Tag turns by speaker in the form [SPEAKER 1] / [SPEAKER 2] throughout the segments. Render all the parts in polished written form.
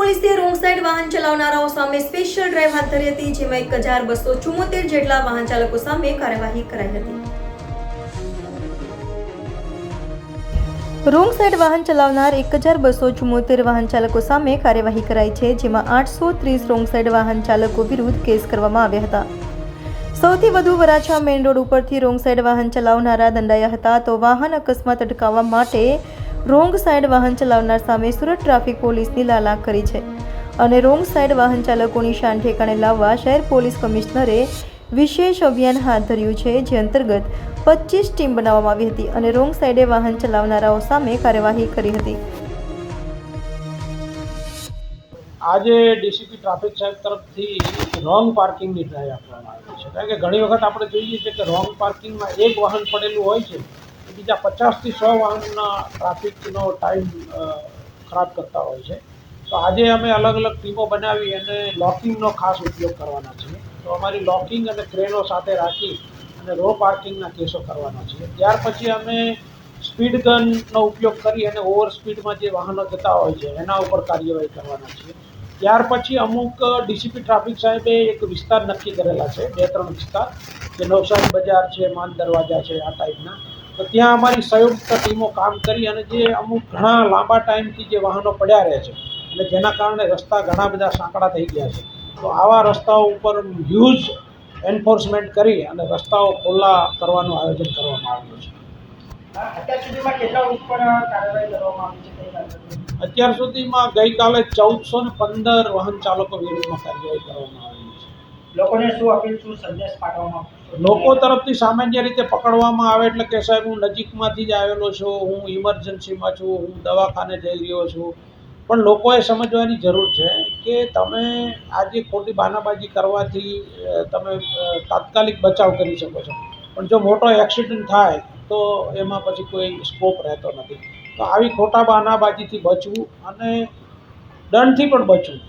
[SPEAKER 1] પોલીસે wrong side વાહન ચલાવનારાઓ સામે સ્પેશિયલ ડ્રાઈવ હાથ ધરી હતી, જેમાં 1274 જેટલા વાહન ચાલકો સામે કાર્યવાહી કરાઈ હતી. રોંગ સાઈડ વાહન ચલાવનાર 1274 વાહન ચાલકો સામે કાર્યવાહી કરાઈ છે, જેમાં 830 રોંગ સાઈડ વાહન ચાલકો વિરુદ્ધ કેસ કરવામાં આવ્યા હતા. સૌથી વધુ વરાછા મેઇન રોડ ઉપરથી રોંગ સાઈડ વાહન ચલાવનારા દંડાયા હતા. તો વાહન અકસ્માત અટકાવવા માટે રોંગ સાઈડ વાહન ચલાવનાર સામે સુરત ટ્રાફિક પોલીસની લાલાક કરી છે અને રોંગ સાઈડ વાહન ચાલકોની શાન ઠેકાણે લાવવા શહેર પોલીસ કમિશનરે વિશેષ અભિયાન હાથ ધર્યું છે, જે અંતર્ગત 25 ટીમ બનાવવામાં આવી હતી અને રોંગ સાઈડે વાહન ચલાવનારાઓ સામે કાર્યવાહી કરી હતી.
[SPEAKER 2] આજે ડીસીપી ટ્રાફિક સાહેબ તરફથી રોંગ પાર્કિંગની ડ્રાઈવ આપવામાં આવી છે. કારણ કે ઘણી વખત આપણે જોઈએ છીએ કે રોંગ પાર્કિંગમાં એક વાહન પડેલું હોય છે, બીજા 50 થી 100 વાહનના ટ્રાફિકનો ટાઈમ ખરાબ કરતા હોય છે. તો આજે અમે અલગ અલગ ટીમો બનાવી અને લોકિંગનો ખાસ ઉપયોગ કરવાના છીએ. તો અમારી લોકિંગ અને ક્રેનો સાથે રાખી અને રો પાર્કિંગના કેસો કરવાના છીએ. ત્યાર પછી અમે સ્પીડ ગનનો ઉપયોગ કરી અને ઓવર સ્પીડમાં જે વાહનો જતા હોય છે એના ઉપર કાર્યવાહી કરવાના છીએ. ત્યાર પછી અમુક ડીસીપી ટ્રાફિક સાહેબે એક વિસ્તાર નક્કી કરેલા છે, 2-3 વિસ્તાર, જે નવસારી બજાર છે, માન દરવાજા છે, આ ટાઈપના. તો ત્યાં અમારી સંયુક્ત ટીમો કામ કરી અને જે અમુક ઘણા લાંબા ટાઈમથી જે વાહનો પડ્યા રહે છે અને જેના કારણે રસ્તા ઘણા બધા સાંકડા થઈ ગયા છે, તો આવા રસ્તાઓ ઉપર હ્યુજ એન્ફોર્સમેન્ટ કરી અને રસ્તાઓ ખુલ્લા કરવાનું આયોજન કરવામાં આવ્યું છે.
[SPEAKER 3] અત્યાર સુધીમાં કેટલા ઉપર કાર્યવાહી કરવામાં આવી છે?
[SPEAKER 2] અત્યાર સુધીમાં ગઈકાલે 1415 વાહન ચાલકો વિરુદ્ધમાં કાર્યવાહી કરવામાં આવી છે.
[SPEAKER 3] લોકોને શું અપીલ, શું સંદેશ પાઠવવામાં આવશે?
[SPEAKER 2] લોકો તરફથી સામાન્ય રીતે પકડવામાં આવે એટલે કે સાહેબ હું નજીકમાંથી જ આવેલો છું, હું ઇમરજન્સીમાં છું, હું દવાખાને જઈ રહ્યો છું. પણ લોકોએ સમજવાની જરૂર છે કે તમે આજે ખોટી બહાનાબાજી કરવાથી તમે તાત્કાલિક બચાવ કરી શકો છો, પણ જો મોટો એક્સિડન્ટ થાય તો એમાં પછી કોઈ સ્કોપ રહેતો નથી. તો આવી ખોટા બહાનાબાજીથી બચવું અને દંડથી પણ બચવું,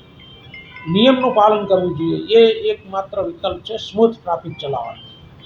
[SPEAKER 2] નિયમનું પાલન કરવું જોઈએ, એ એકમાત્ર વિકલ્પ છે સ્મૂથ ટ્રાફિક ચલાવવાનો.